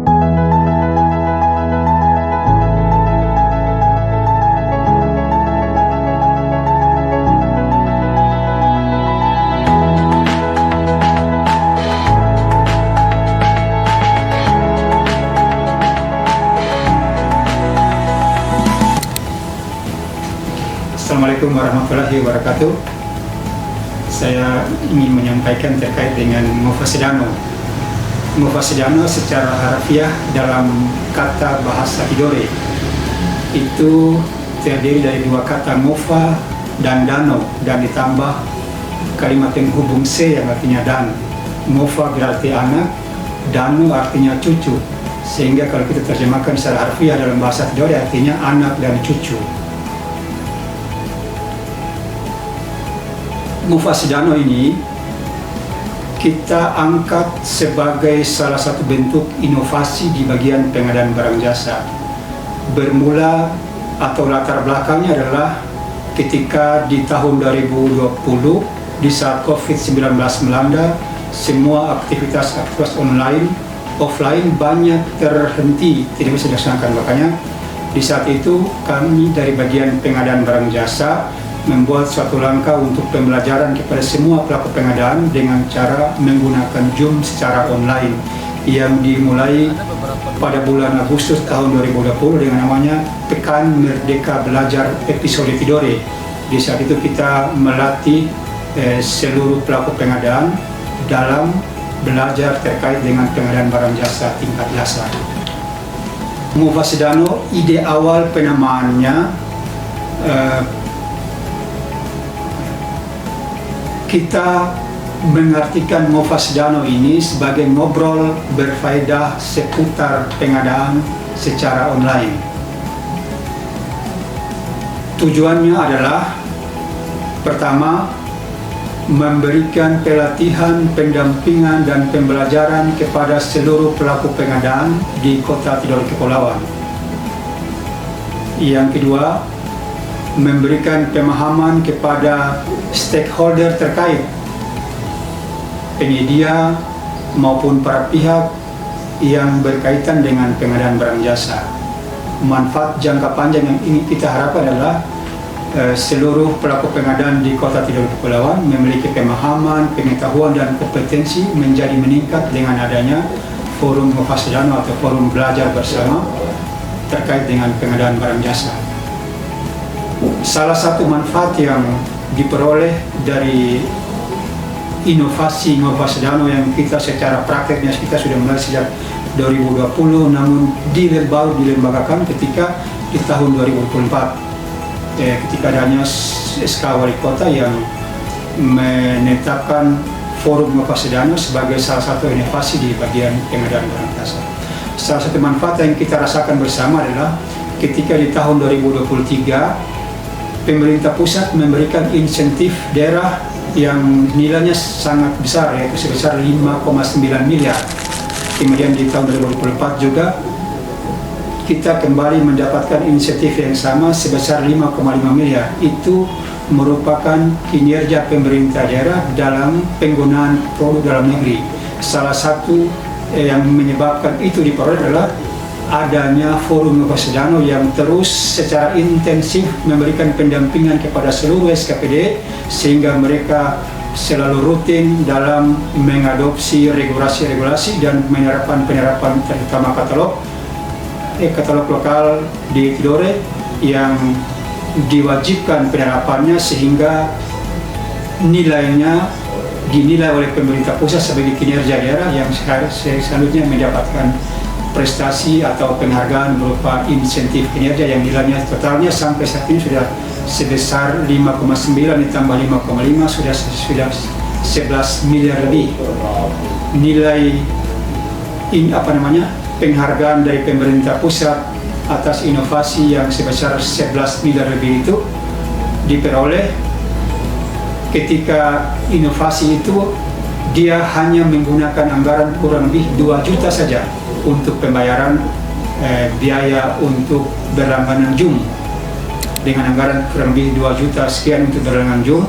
Assalamualaikum warahmatullahi wabarakatuh. Saya ingin menyampaikan terkait dengan Mofasedano. Mofasedano secara harfiah dalam kata bahasa Tidore itu terdiri dari dua kata mofa dan dano, dan ditambah kalimat penghubung se yang artinya dan. Mofa berarti anak, dano artinya cucu, sehingga kalau kita terjemahkan secara harfiah dalam bahasa Tidore artinya anak dan cucu. Mofasedano ini kita angkat sebagai salah satu bentuk inovasi di bagian pengadaan barang jasa. Bermula atau latar belakangnya adalah ketika di tahun 2020 di saat COVID-19 melanda, semua aktivitas offline banyak terhenti, tidak bisa dilaksanakan. Makanya di saat itu kami dari bagian pengadaan barang jasa membuat suatu langkah untuk pembelajaran kepada semua pelaku pengadaan dengan cara menggunakan Zoom secara online yang dimulai pada bulan Agustus tahun 2020 dengan namanya Pekan Merdeka Belajar Episode Tidore. Di saat itu kita melatih seluruh pelaku pengadaan dalam belajar terkait dengan pengadaan barang jasa tingkat dasar. Mofasedano, ide awal penamaannya kita mengartikan Mofasedano ini sebagai ngobrol berfaedah seputar pengadaan secara online. Tujuannya adalah pertama, memberikan pelatihan, pendampingan, dan pembelajaran kepada seluruh pelaku pengadaan di Kota Tidore Kepulauan. Yang kedua, memberikan pemahaman kepada stakeholder terkait, penyedia maupun para pihak yang berkaitan dengan pengadaan barang jasa. Manfaat jangka panjang yang ingin kita harapkan adalah seluruh pelaku pengadaan di Kota Tidore Kepulauan memiliki pemahaman, pengetahuan, dan kompetensi menjadi meningkat dengan adanya forum Mofasedano atau forum belajar bersama terkait dengan pengadaan barang jasa. Salah satu manfaat yang diperoleh dari inovasi Mofasedano yang kita secara prakteknya kita sudah mulai sejak 2020, namun baru dilembagakan ketika di tahun 2024 ketika adanya SK Wali Kota yang menetapkan forum Mofasedano sebagai salah satu inovasi di bagian pengadaan barang jasa. Salah satu manfaat yang kita rasakan bersama adalah ketika di tahun 2023 pemerintah pusat memberikan insentif daerah yang nilainya sangat besar, yaitu sebesar 5,9 miliar. Kemudian di tahun 2024 juga kita kembali mendapatkan insentif yang sama sebesar 5,5 miliar. Itu merupakan kinerja pemerintah daerah dalam penggunaan produk dalam negeri. Salah satu yang menyebabkan itu diperoleh adalah adanya forum Mofasedano yang terus secara intensif memberikan pendampingan kepada seluruh SKPD sehingga mereka selalu rutin dalam mengadopsi regulasi-regulasi dan penerapan terutama katalog lokal di Tidore yang diwajibkan penerapannya sehingga nilainya dinilai oleh pemerintah pusat sebagai kinerja daerah yang selanjutnya mendapatkan prestasi atau penghargaan berupa insentif kinerja yang nilainya totalnya sampai saat ini sudah sebesar 5,9 ditambah 5,5 sudah 11 miliar lebih. Nilai penghargaan dari pemerintah pusat atas inovasi yang sebesar 11 miliar lebih itu diperoleh ketika inovasi itu dia hanya menggunakan anggaran kurang lebih 2 juta saja untuk pembayaran biaya untuk berlangganan Zoom. Dengan anggaran kurang lebih 2 juta sekian untuk berlangganan Zoom,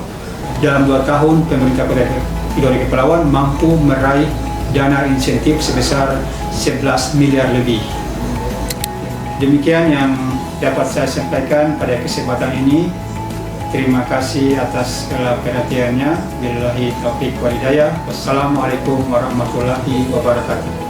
dalam 2 tahun pemerintah Kota Tidore Kepulauan mampu meraih dana insentif sebesar 11 miliar lebih. Demikian yang dapat saya sampaikan pada kesempatan ini. Terima kasih atas segala perhatiannya. Billahi taufiq wal hidayah. Wassalamualaikum warahmatullahi wabarakatuh.